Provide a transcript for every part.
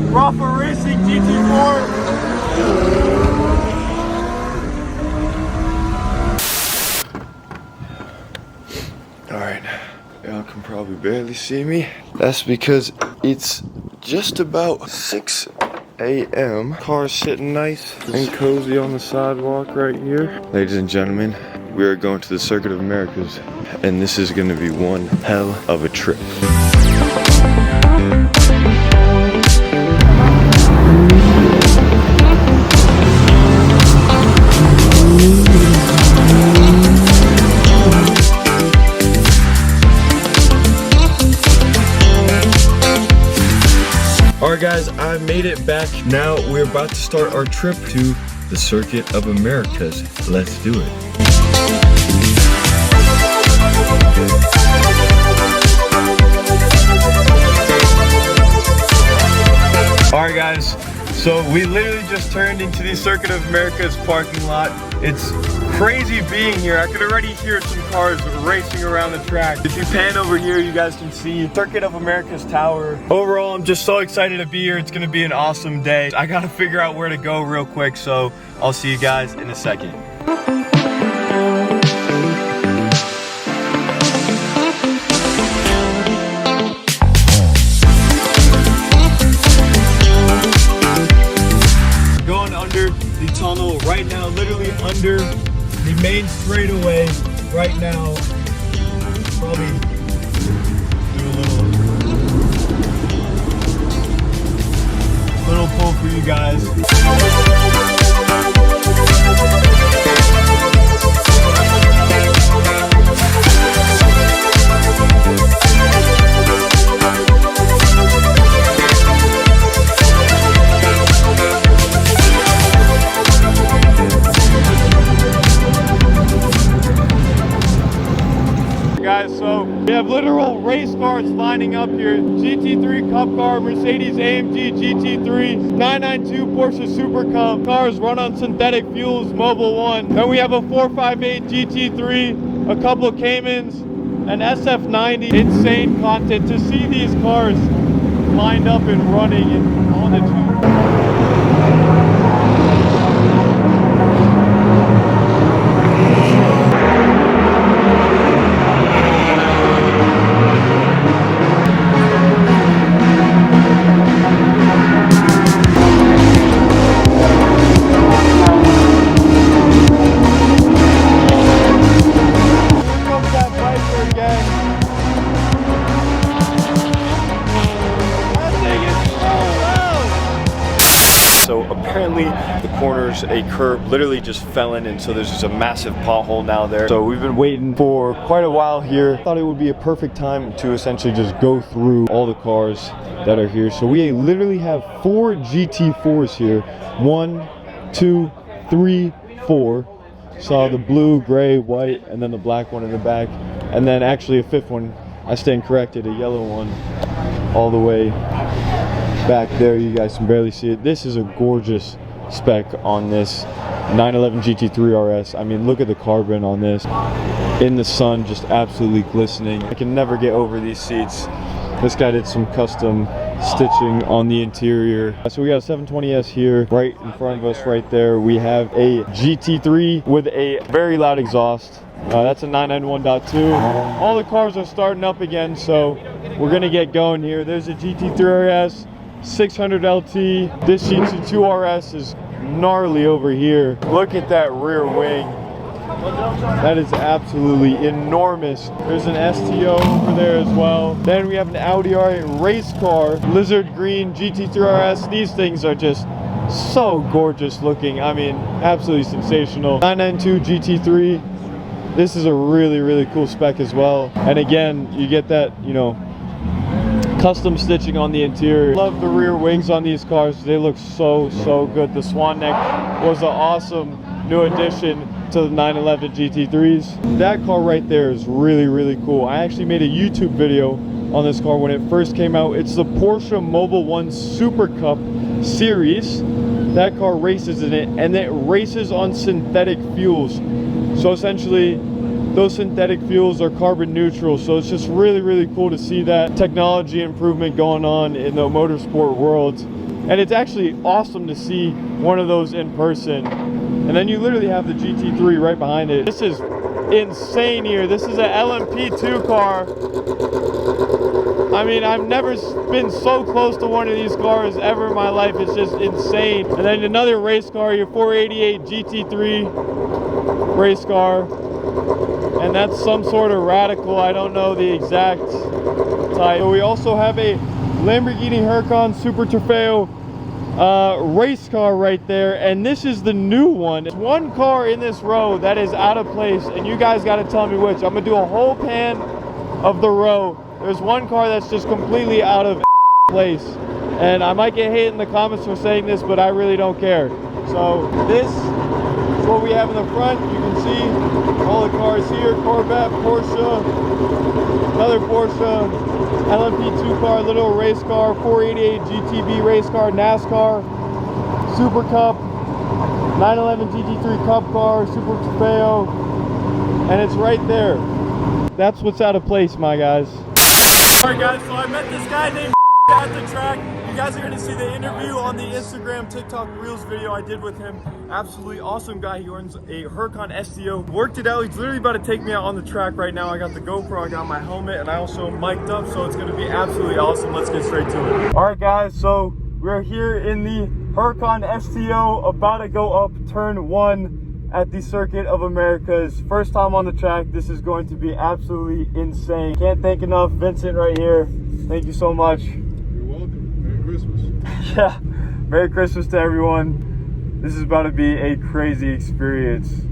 Rafa Racing GT4. Alright, y'all can probably barely see me. That's because it's just about 6 a.m. Car's sitting nice and cozy on the sidewalk right here. Ladies and gentlemen, we are going to the Circuit of Americas, and this is going to be one hell of a trip. Alright guys, I made it back. Now we're about to start our trip to the Circuit of Americas. Let's do it. Alright guys, so we literally just turned into the Circuit of Americas parking lot. It's crazy being here. I could already hear some cars racing around the track. If you pan over here, you guys can see Circuit of Americas Tower. Overall, I'm just so excited to be here. It's gonna be an awesome day. I gotta figure out where to go real quick, so I'll see you guys in a second. Going under the tunnel right now, literally under the main straightaway right now. Probably do a little pull for you guys. Guys, so we have literal race cars lining up here. GT3 Cup car, Mercedes AMG GT3, 992 Porsche Super Cup. Cars run on synthetic fuels, Mobil 1. Then we have a 458 GT3, a couple of Caymans, an SF90. Insane content to see these cars lined up and running and on the tube. So apparently the corner's a curb literally just fell in, and so there's just a massive pothole now there. So we've been waiting for quite a while here. Thought it would be a perfect time to essentially just go through all the cars that are here. So we literally have 4 GT4s here. 1, 2, 3, 4. Saw the blue, gray, white, and then the black one in the back. And then actually a 5th one, I stand corrected, a yellow one all the way back there. You guys can barely see it. This is a gorgeous spec on this 911 GT3 RS. I mean, look at the carbon on this in the sun, just absolutely glistening. I can never get over these seats. This guy did some custom stitching on the interior. So we got a 720S here right in front of us right there. We have a GT3 with a very loud exhaust. That's a 991.2. All the cars are starting up again, so we're gonna get going here. There's a GT3 RS 600 LT. This GT2 RS is gnarly over here. Look at that rear wing. That is absolutely enormous. There's an STO over there as well. Then we have an Audi R8 race car, lizard green GT3 RS. These things are just so gorgeous looking. I mean, absolutely sensational. 992 GT3. This is a really cool spec as well. And again, you get that, you know, custom stitching on the interior. Love the rear wings on these cars. They look so good. The swan neck was an awesome new addition to the 911 GT3s. That car right there is really cool. I actually made a YouTube video on this car when it first came out. It's the Porsche Mobil 1 Super Cup series. That car races in it, and it races on synthetic fuels. So essentially, those synthetic fuels are carbon neutral. So it's just really, really cool to see that technology improvement going on in the motorsport world. And it's actually awesome to see one of those in person. And then you literally have the GT3 right behind it. This is insane here. This is an LMP2 car. I mean, I've never been so close to one of these cars ever in my life. It's just insane. And then another race car, your 488 GT3 race car. And that's some sort of radical. I don't know the exact type. So we also have a Lamborghini Huracan Super Trofeo race car right there, and this is the new one. There's one car in this row that is out of place, and you guys got to tell me which. I'm gonna do a whole pan of the row. There's one car that's just completely out of place, and I might get hate in the comments for saying this, but I really don't care. So this is what we have in the front. You can see all the cars here: Corvette, Porsche, another Porsche, LMP2 car, little race car, 488 GTB race car, NASCAR, Super Cup, 911 GT3 Cup car, Super Trofeo, and it's right there. That's what's out of place, my guys. Alright guys, so I met this guy named at the track. You guys are going to see the interview on the Instagram, TikTok Reels video I did with him. Absolutely awesome guy. He owns a Huracan STO. Worked it out. He's literally about to take me out on the track right now. I got the GoPro, I got my helmet, and I also mic'd up, so it's going to be absolutely awesome. Let's get straight to it. Alright guys, so we're here in the Huracan STO, about to go up turn 1 at the Circuit of Americas. First time on the track. This is going to be absolutely insane. Can't thank enough Vincent right here. Thank you so much. You're welcome. Merry Christmas. Yeah, Merry Christmas to everyone. This is about to be a crazy experience.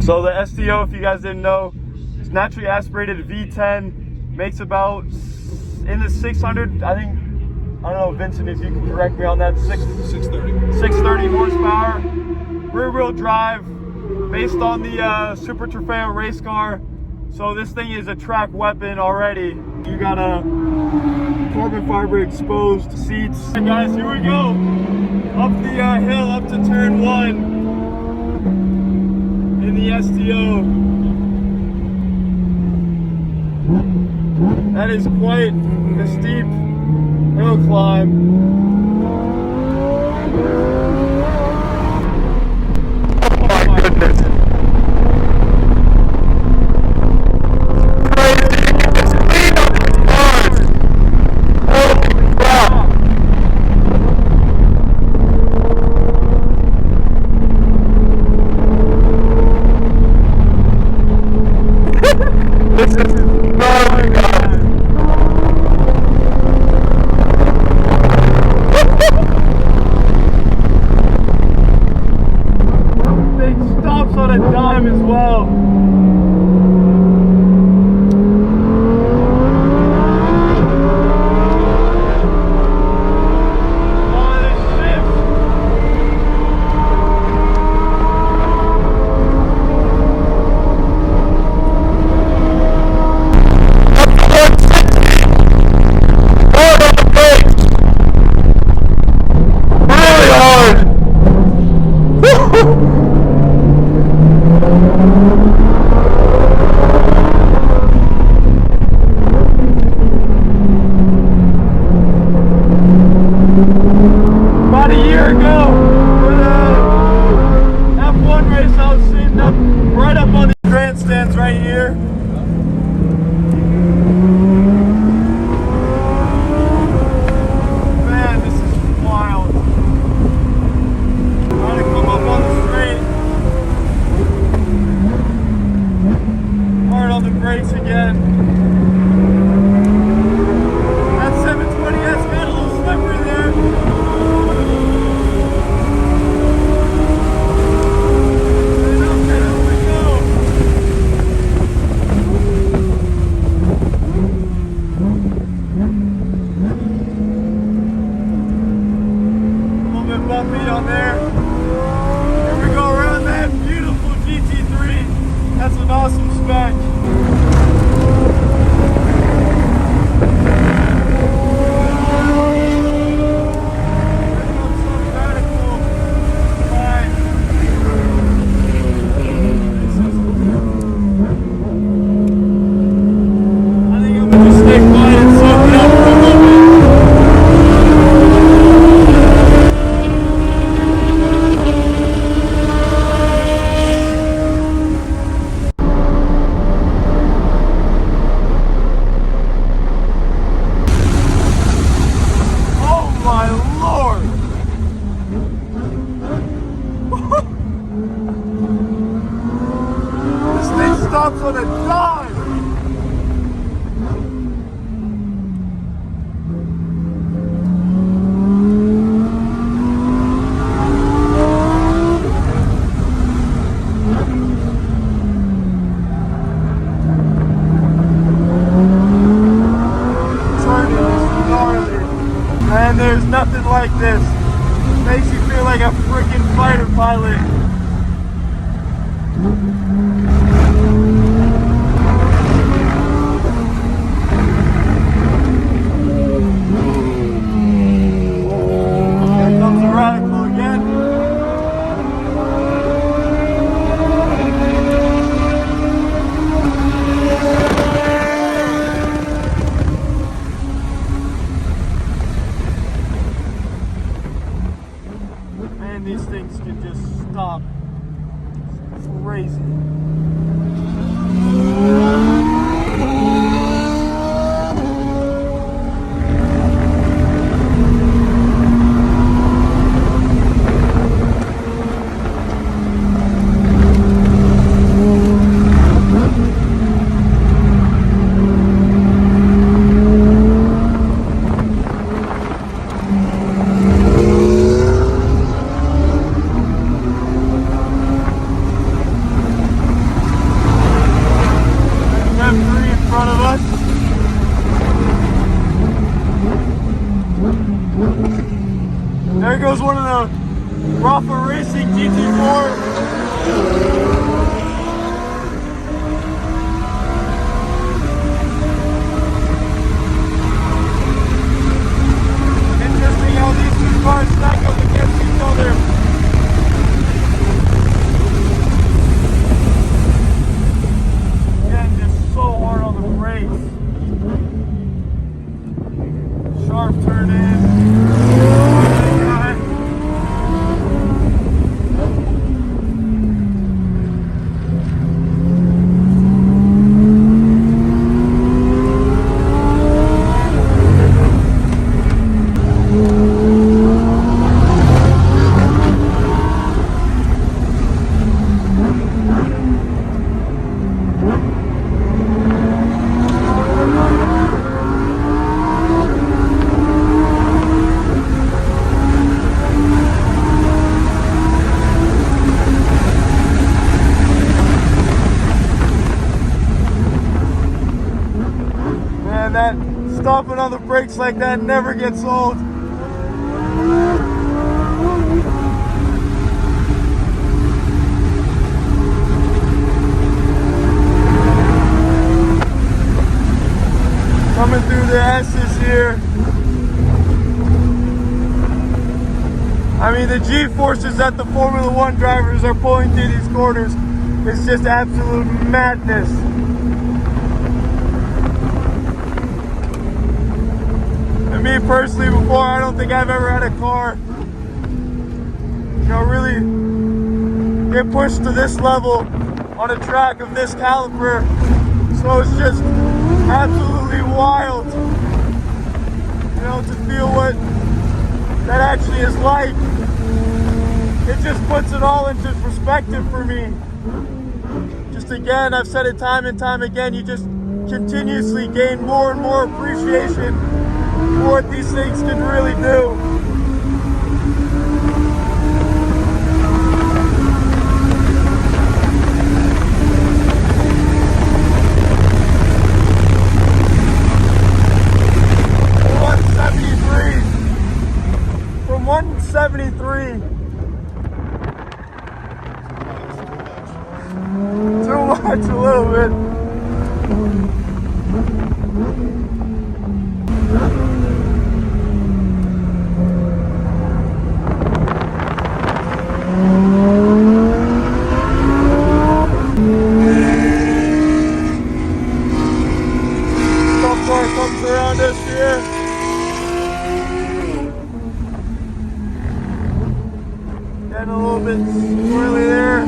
So the STO, if you guys didn't know, it's naturally aspirated V10, makes about in the 600, I think, I don't know, Vincent, if you can correct me on that, 630 horsepower, rear wheel drive, based on the Super Trofeo race car. So this thing is a track weapon already. You got a carbon fiber exposed seats. All right, guys, here we go. Up the hill, up to turn 1 in the STO. That is quite a steep hill climb. Oh my goodness. As well. Right here. Man, this is wild. Trying to come up on the straight. Hard on the brakes again. That 720S got a little slippery there. Bumpy on there. Here we go around that beautiful GT3. That's an awesome spec. this. Makes you feel like a freaking fighter pilot. Here comes the Radical again. Man, these things can just stop. It's crazy. There goes one of the Rafa Racing GT4. Interesting how these two cars stack up against each other. Again, just so hard on the brakes. Sharp turn in. That stomping on the brakes like that never gets old. Coming through the S's here. I mean, the G-forces that the Formula One drivers are pulling through these corners is just absolute madness. And me personally, before, I don't think I've ever had a car, you know, really get pushed to this level on a track of this caliber. So it's just absolutely wild, you know, to feel what that actually is like. It just puts it all into perspective for me. Just again, I've said it time and time again, you just continuously gain more and more appreciation for what these things can really do. From 173. Too much, a little bit. Some car comes around us here. Getting a little bit swirly there.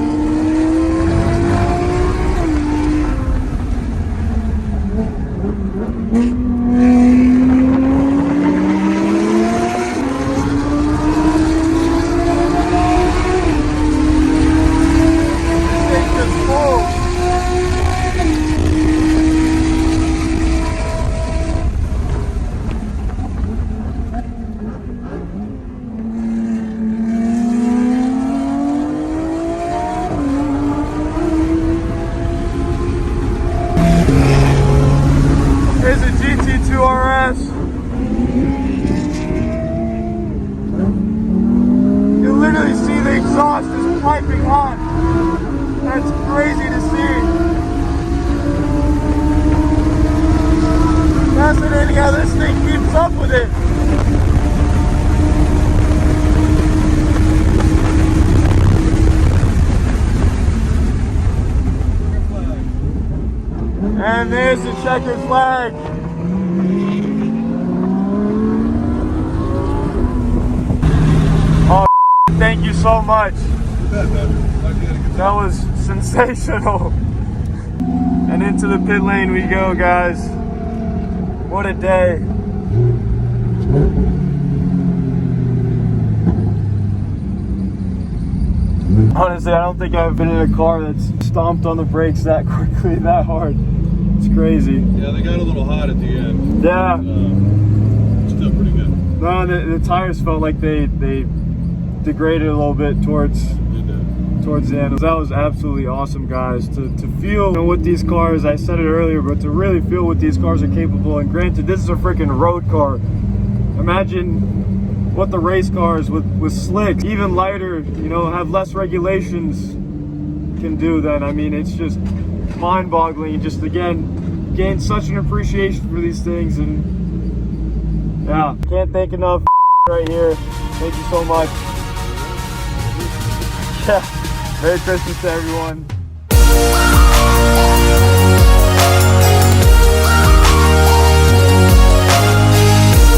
God. That's crazy to see. Fascinating how this thing keeps up with it. And there's the checkered flag. Oh, thank you so much. That was sensational. And into the pit lane we go, guys. What a day. Honestly, I don't think I've been in a car that's stomped on the brakes that quickly, that hard. It's crazy. Yeah, they got a little hot at the end. Yeah. Still pretty good. No, the tires felt like they degraded a little bit towards the end. That was absolutely awesome, guys. To feel what these cars, I said it earlier, but to really feel what these cars are capable. And granted, this is a freaking road car. Imagine what the race cars with slicks, even lighter, have less regulations, can do then. I mean, it's just mind-boggling. Just again, gain such an appreciation for these things, and yeah, can't thank enough right here. Thank you so much. Yeah. Merry Christmas to everyone.